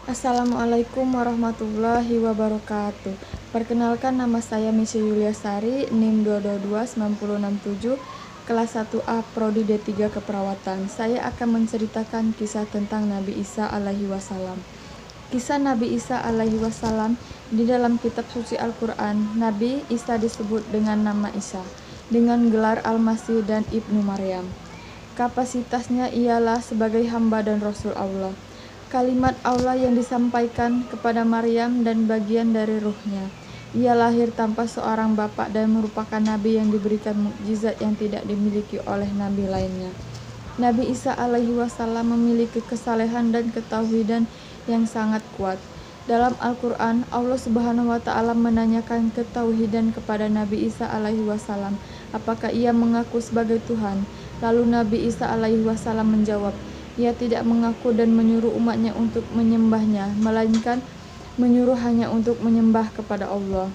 Assalamualaikum warahmatullahi wabarakatuh. Perkenalkan, nama saya Misha Yuliasari, NIM 2229067, kelas 1A Prodi D3 Keperawatan. Saya akan menceritakan kisah tentang Nabi Isa alaihi wasallam. Kisah Nabi Isa alaihi wasallam di dalam kitab suci Al-Quran. Nabi Isa disebut dengan nama Isa, dengan gelar Al-Masih dan Ibnu Maryam. Kapasitasnya ialah sebagai hamba dan Rasul Allah. Kalimat Allah yang disampaikan kepada Maryam dan bagian dari ruhnya. Ia lahir tanpa seorang bapak dan merupakan nabi yang diberikan mukjizat yang tidak dimiliki oleh nabi lainnya. Nabi Isa alaihi wasallam memiliki kesalehan dan ketauhidan yang sangat kuat. Dalam Al-Quran, Allah Subhanahu wa Ta'ala menanyakan ketauhidan kepada Nabi Isa alaihi wasallam, apakah ia mengaku sebagai Tuhan. Lalu Nabi Isa alaihi wasallam menjawab, ia tidak mengaku dan menyuruh umatnya untuk menyembahnya, melainkan menyuruh hanya untuk menyembah kepada Allah.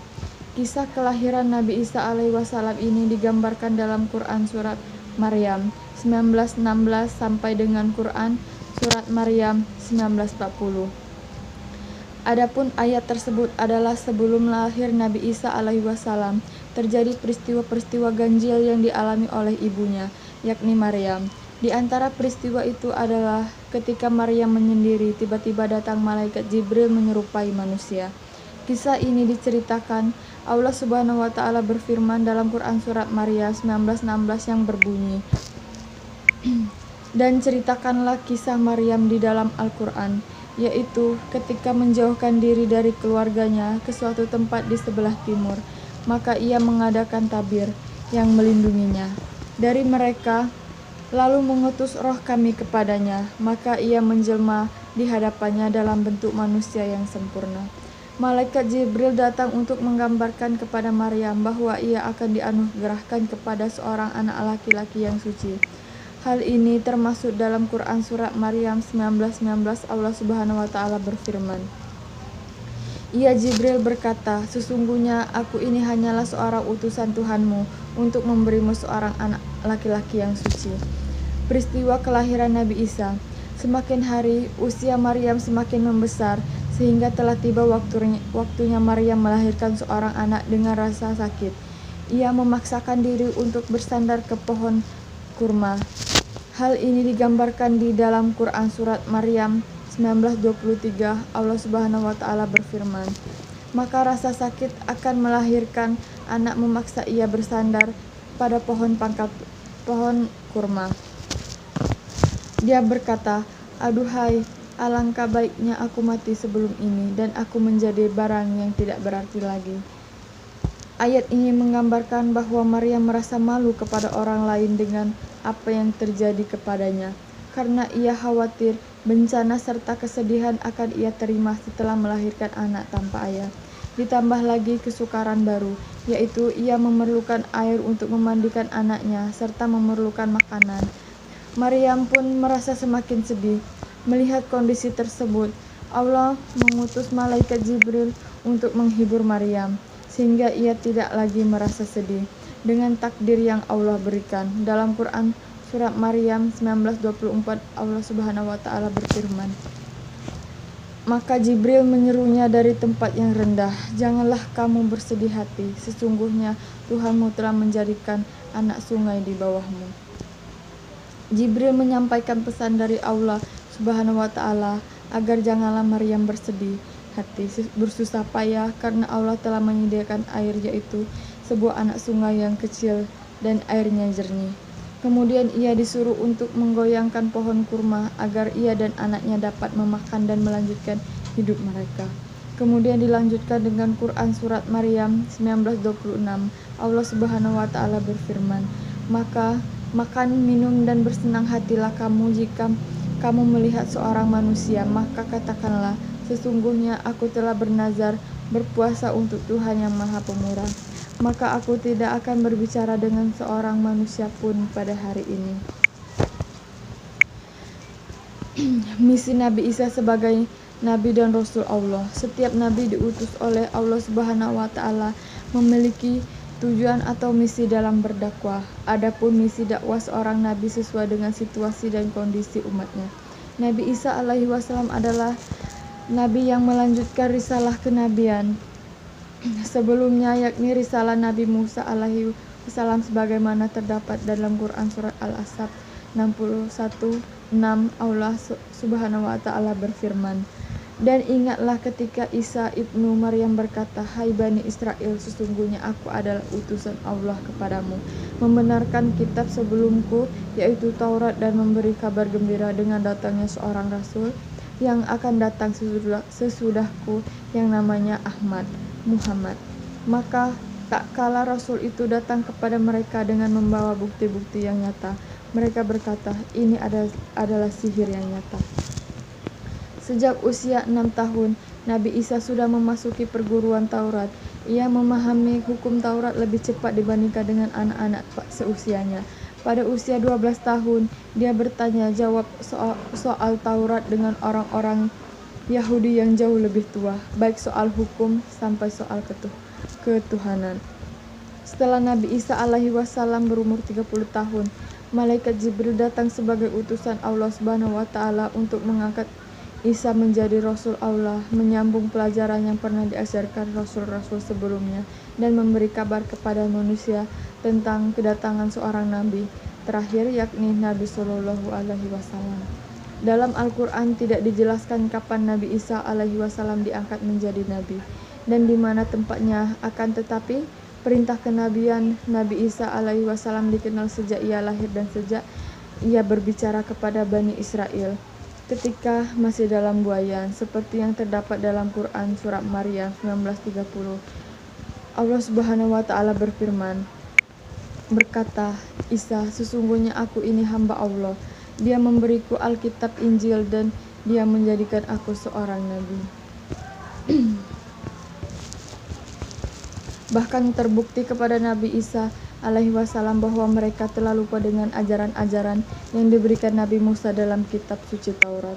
Kisah kelahiran Nabi Isa alaihi wasallam ini digambarkan dalam Quran surat Maryam 1916 sampai dengan Quran surat Maryam 1940. Adapun ayat tersebut adalah sebelum lahir Nabi Isa alaihi wasallam terjadi peristiwa-peristiwa ganjil yang dialami oleh ibunya, yakni Maryam. Di antara peristiwa itu adalah ketika Maryam menyendiri, tiba-tiba datang malaikat Jibril menyerupai manusia. Kisah ini diceritakan Allah Subhanahu wa Ta'ala berfirman dalam Quran surat Maryam 1916 yang berbunyi, dan ceritakanlah kisah Maryam di dalam Al-Quran, yaitu ketika menjauhkan diri dari keluarganya ke suatu tempat di sebelah timur, maka ia mengadakan tabir yang melindunginya dari mereka. Lalu mengutus roh kami kepadanya, maka ia menjelma di hadapannya dalam bentuk manusia yang sempurna. Malaikat Jibril datang untuk menggambarkan kepada Maryam bahwa ia akan dianugerahkan kepada seorang anak laki-laki yang suci. Hal ini termasuk dalam Quran surat Maryam 1919. Allah Subhanahu wa Ta'ala berfirman, ia Jibril berkata, sesungguhnya aku ini hanyalah seorang utusan Tuhanmu untuk memberimu seorang anak laki-laki yang suci. Peristiwa kelahiran Nabi Isa. Semakin hari, usia Maryam semakin membesar, sehingga telah tiba waktunya Maryam melahirkan seorang anak dengan rasa sakit. Ia memaksakan diri untuk bersandar ke pohon kurma. Hal ini digambarkan di dalam Quran surat Maryam 1923. Allah Subhanahu wa Ta'ala berfirman, maka rasa sakit akan melahirkan anak memaksa ia bersandar pada pohon kurma. Dia berkata, aduhai, alangkah baiknya aku mati sebelum ini dan aku menjadi barang yang tidak berarti lagi. Ayat ini menggambarkan bahwa Maryam merasa malu kepada orang lain dengan apa yang terjadi kepadanya, karena ia khawatir bencana serta kesedihan akan ia terima setelah melahirkan anak tanpa ayah. Ditambah lagi kesukaran baru, yaitu ia memerlukan air untuk memandikan anaknya serta memerlukan makanan. Maryam pun merasa semakin sedih melihat kondisi tersebut. Allah mengutus malaikat Jibril untuk menghibur Maryam, sehingga ia tidak lagi merasa sedih dengan takdir yang Allah berikan. Dalam Quran surat Maryam 1924, Allah Subhanahu wa Ta'ala berfirman, maka Jibril menyerunya dari tempat yang rendah, janganlah kamu bersedih hati, sesungguhnya Tuhanmu telah menjadikan anak sungai di bawahmu. Jibril menyampaikan pesan dari Allah Subhanahu wa Ta'ala agar janganlah Maryam bersedih hati, bersusah payah, karena Allah telah menyediakan air, yaitu sebuah anak sungai yang kecil dan airnya jernih. Kemudian ia disuruh untuk menggoyangkan pohon kurma agar ia dan anaknya dapat memakan dan melanjutkan hidup mereka. Kemudian dilanjutkan dengan Quran surat Maryam 1926. Allah Subhanahu wa Ta'ala berfirman, maka makan, minum, dan bersenang hatilah kamu jika kamu melihat seorang manusia, maka katakanlah, sesungguhnya aku telah bernazar berpuasa untuk Tuhan yang Maha Pemurah, maka aku tidak akan berbicara dengan seorang manusia pun pada hari ini. Misi Nabi Isa sebagai Nabi dan Rasul Allah. Setiap Nabi diutus oleh Allah Subhanahu wa Ta'ala memiliki tujuan atau misi dalam berdakwah. Adapun misi dakwah seorang Nabi sesuai dengan situasi dan kondisi umatnya. Nabi Isa alaihi wasallam adalah Nabi yang melanjutkan risalah kenabian sebelumnya, yakni risalah Nabi Musa alaihi wasallam sebagaimana terdapat dalam Quran surat Al-Ahzab 61:6. Allah subhanahu wa ta'ala berfirman, dan ingatlah ketika Isa ibnu Maryam berkata, hai Bani Israel, sesungguhnya aku adalah utusan Allah kepadamu, membenarkan kitab sebelumku, yaitu Taurat, dan memberi kabar gembira dengan datangnya seorang Rasul yang akan datang sesudahku, yang namanya Muhammad. Maka tak kala Rasul itu datang kepada mereka dengan membawa bukti-bukti yang nyata, mereka berkata, ini adalah sihir yang nyata. Sejak usia 6 tahun, Nabi Isa sudah memasuki perguruan Taurat. Ia memahami hukum Taurat lebih cepat dibandingkan dengan anak-anak seusianya. Pada usia 12 tahun, dia bertanya jawab soal Taurat dengan orang-orang Yahudi yang jauh lebih tua, baik soal hukum sampai soal ketuhanan. Setelah Nabi Isa alaihi wasallam berumur 30 tahun, malaikat Jibril datang sebagai utusan Allah subhanahu wa ta'ala untuk mengangkat Isa menjadi Rasul Allah, menyambung pelajaran yang pernah diajarkan Rasul-Rasul sebelumnya, dan memberi kabar kepada manusia tentang kedatangan seorang Nabi terakhir, yakni Nabi Shallallahu Alaihi Wasallam. Dalam Al-Quran tidak dijelaskan kapan Nabi Isa alaihi wasallam diangkat menjadi Nabi dan di mana tempatnya, akan tetapi perintah kenabian Nabi Isa alaihi wasallam dikenal sejak ia lahir dan sejak ia berbicara kepada Bani Israel ketika masih dalam buayan, seperti yang terdapat dalam Quran surat Maryam 19:30. Allah subhanahu wa ta'ala berfirman, berkata Isa, sesungguhnya aku ini hamba Allah, dia memberiku Alkitab Injil dan dia menjadikan aku seorang nabi. Bahkan terbukti kepada Nabi Isa alaihi wasallam bahwa mereka telah lupa dengan ajaran-ajaran yang diberikan Nabi Musa dalam kitab suci Taurat.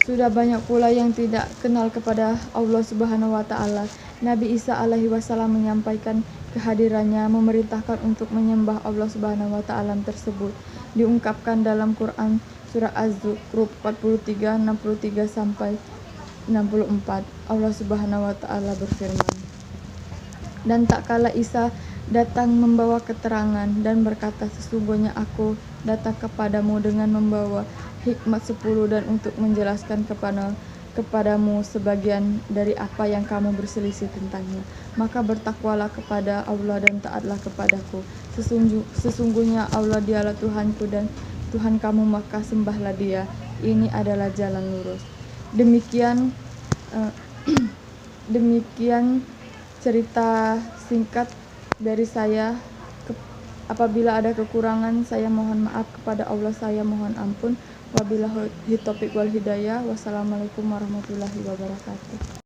Sudah banyak pula yang tidak kenal kepada Allah subhanahu wa ta'ala. Nabi Isa alaihi wasallam menyampaikan kehadirannya, memerintahkan untuk menyembah Allah subhanahu wa ta'ala tersebut diungkapkan dalam Quran surah Az-Zukhruf 43, 63 sampai 64. Allah subhanahu wa ta'ala berfirman, dan tak kala Isa datang membawa keterangan dan berkata, sesungguhnya aku datang kepadamu dengan membawa hikmat 10 dan untuk menjelaskan kepadamu sebagian dari apa yang kamu berselisih tentangnya. Maka bertakwalah kepada Allah dan taatlah kepadaku. Sesungguhnya Allah dialah Tuhanku dan Tuhan kamu, maka sembahlah dia. Ini adalah jalan lurus. Demikian cerita singkat dari saya. Apabila ada kekurangan, saya mohon maaf kepada Allah, saya mohon ampun. Wabillahi taufiq wal hidayah. Wassalamualaikum warahmatullahi wabarakatuh.